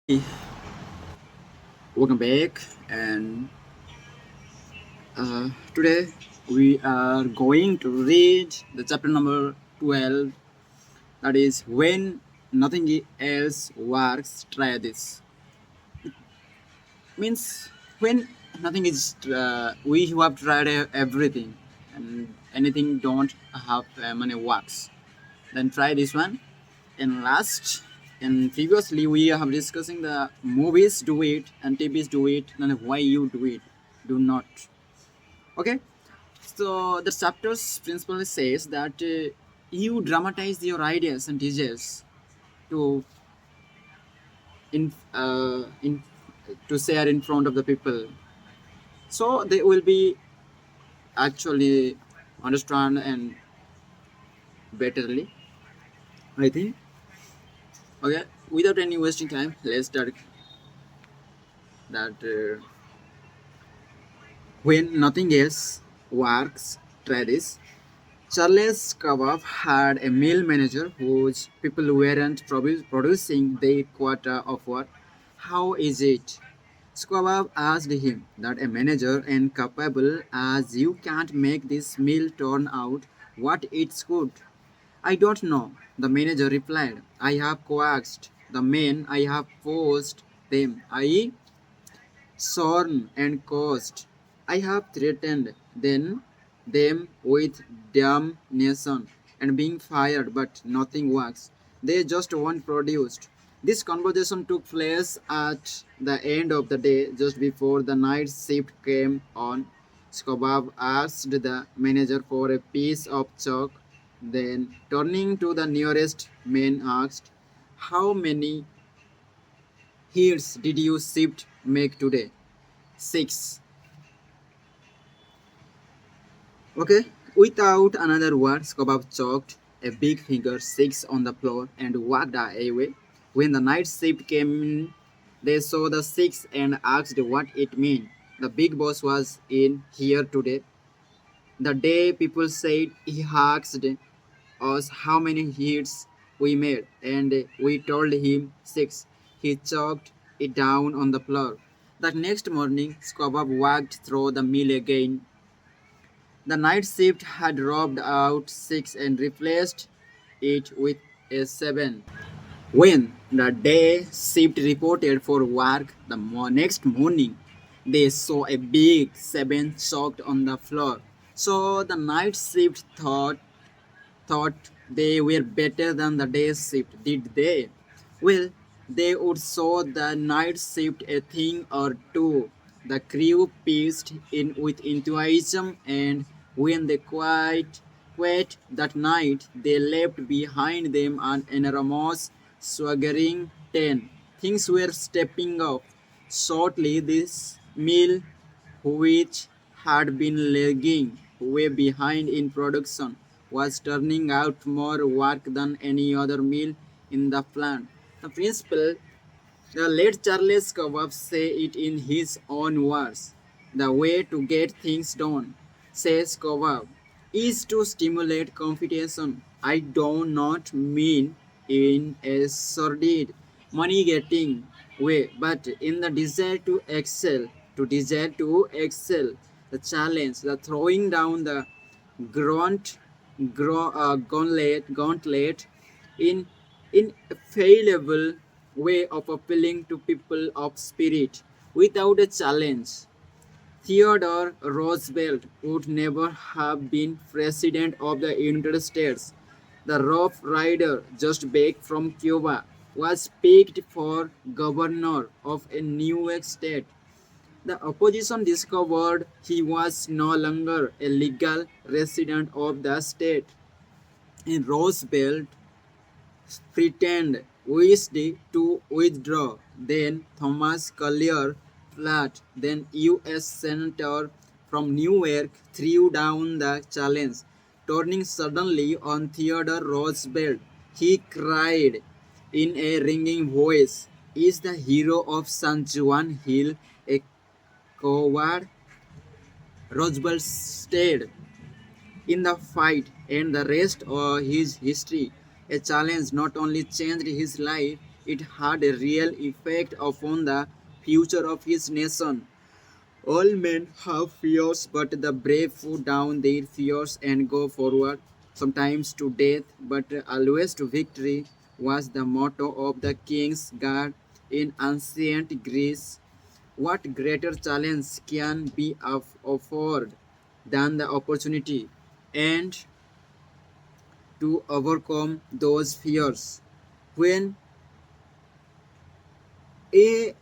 Hey, welcome back, and today we are going to read the chapter number 12, that is when nothing else works, try this. Means when nothing is we who have tried everything and anything don't have money works, then try this one. And last and previously we have discussing the movies do it and tvs do it and why you do it, do not. Okay, so the chapter's principle says that you dramatize your ideas and desires to in to share in front of the people, so they will be actually understand and betterly, I think. Okay, without any wasting time, let's start that. When nothing else works, try this. Charles Schwab had a mill manager whose people weren't producing their quota of work. How is it? Schwab asked him that a manager and capable as you can't make this mill turn out what it could. I don't know, the manager replied. I have coaxed the men, I have forced them. I sworn and cursed. I have threatened them with damnation and being fired, but nothing works. They just weren't produced. This conversation took place at the end of the day, just before the night shift came on. Skobab asked the manager for a piece of chalk, then turning to the nearest man asked, how many heats did you shift make today? Six. Okay. Without another word, Skobab chalked a big finger six on the floor and walked away. When the night shift came in, they saw the six and asked what it meant. The big boss was in here today. The day people said he asked us how many hits we made, and we told him six. He chalked it down on the floor. The next morning, Skobab walked through the mill again. The night shift had robbed out six and replaced it with a seven. When the day shift reported for work the next morning, they saw a big seven chalked on the floor. So the night shift thought they were better than the day shift, did they? Well, they would show the night shift a thing or two. The crew pitched in with enthusiasm, and when they quit that night, they left behind them an enormous, swaggering ten. Things were stepping up. Shortly, this mill, which had been lagging way behind in production, was turning out more work than any other mill in the plant. The principal, the late Charles Schwab, say it in his own words. The way to get things done, says Schwab, is to stimulate competition. I do not mean in a sordid, money-getting way, but in the desire to excel. To desire to excel, the challenge, the throwing down the gauntlet in infallible way of appealing to people of spirit without a challenge. Theodore Roosevelt would never have been president of the United States. The Rough Rider, just back from Cuba, was picked for governor of a New York state. The opposition discovered he was no longer a legal resident of the state. In Roosevelt pretended wished to withdraw. Then Thomas Collier Platt, then U.S. Senator from New York, threw down the challenge. Turning suddenly on Theodore Roosevelt, he cried in a ringing voice, is the hero of San Juan Hill a coward? Roosevelt stayed in the fight, and the rest of his history. A challenge not only changed his life, It had a real effect upon the future of his nation. All men have fears, but the brave put down their fears and go forward, sometimes to death, but always to victory, was the motto of the King's Guard in ancient Greece. What greater challenge can be offered than the opportunity and to overcome those fears? When A.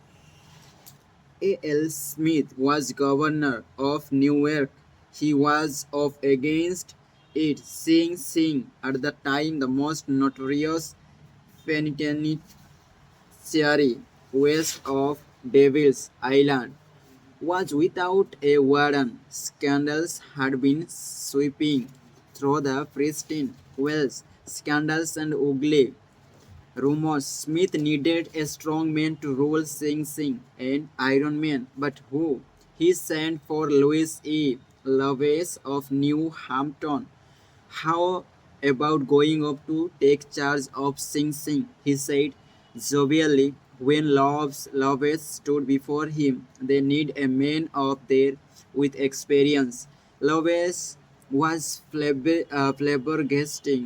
A. L. Smith was governor of New York, he was up against it. Sing at the time the most notorious penitentiary west of Devil's Island was without a warden. Scandals had been sweeping through the pristine wells, scandals and ugly rumors. Smith needed a strong man to rule Sing Sing, an Iron Man. But who? He sent for Louis E. Loveless of New Hampton. How about going up to take charge of Sing Sing? He said jovially when Loveless stood before him. They need a man up there with experience. Loveless was flabbergasted.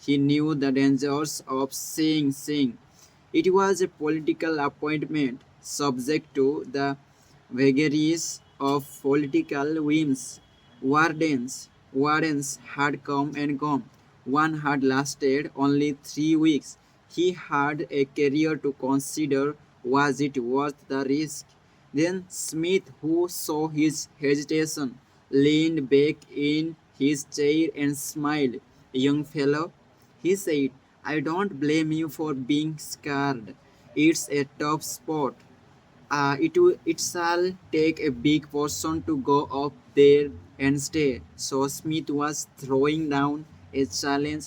He knew the dangers of Sing Sing. It was a political appointment subject to the vagaries of political whims. Wardens had come and gone. One had lasted only 3 weeks. He had a career to consider. Was it worth the risk? Then Smith, who saw his hesitation, leaned back in his chair and smiled. Young fellow, he said, I don't blame you for being scared. It's a tough spot. It shall take a big person to go up there and stay. So Smith was throwing down a challenge.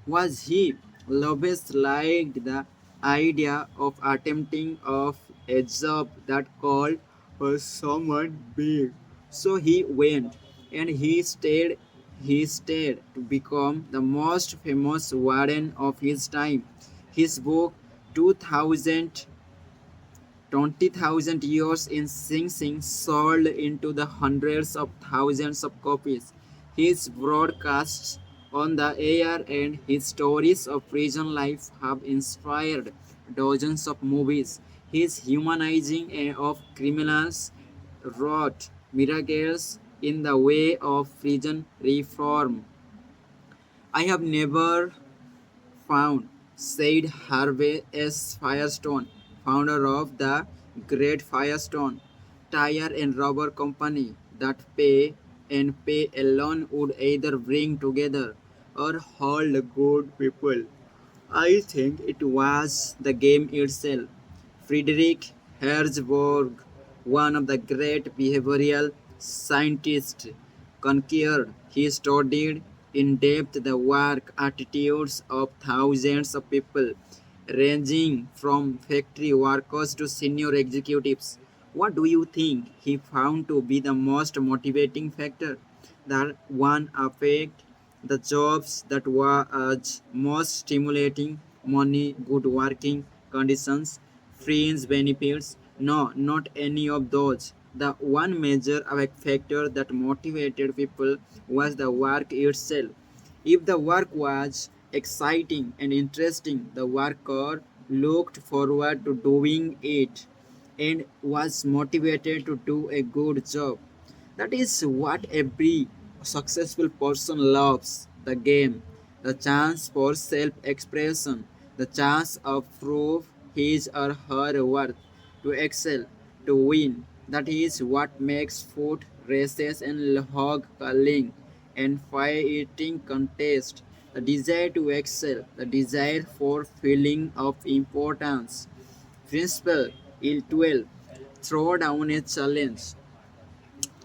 Was he? Lopez liked the idea of attempting of a job that called for someone big. So he went and he stayed to become the most famous warden of his time. His book 2000 20,000 years in Sing Sing sold into the hundreds of thousands of copies. His broadcasts on the air and his stories of prison life have inspired dozens of movies. His humanizing of criminals wrought miracles in the way of prison reform. I have never found, said Harvey S. Firestone, founder of the Great Firestone Tire and Rubber Company, that pay alone would either bring together or hold good people. I think it was the game itself. Friedrich Herzberg, one of the great behavioral scientists, concurred. He studied in depth the work attitudes of thousands of people, ranging from factory workers to senior executives. What do you think he found to be the most motivating factor? The one affect the jobs that were most stimulating, money, good working conditions, fringe benefits. No, not any of those. The one major factor that motivated people was the work itself. If the work was exciting and interesting, the worker looked forward to doing it and was motivated to do a good job. That is what every successful person loves: the game, the chance for self expression, the chance of prove his or her worth, to excel, to win. That is what makes foot races and hog culling and fighting contest. The desire to excel, the desire for feeling of importance. Principle il 12, throw down a challenge.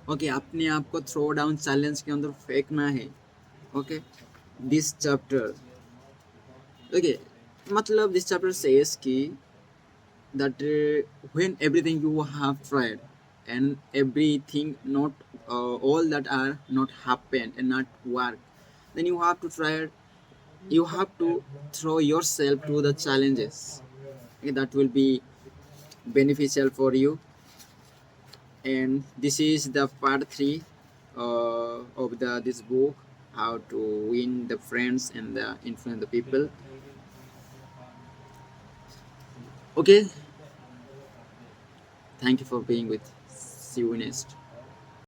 Okay अपने आप को throw down challenge के अंदर फेंकना है. Okay this chapter, okay मतलब this chapter says कि that when everything you have tried and everything not all that are not happen and not work, then you have to try, you have to throw yourself to the challenges. Okay, that will be beneficial for you. And this is the part 3 of the this book, how to win the friends and influence the people. Okay, thank you for being with. See you next.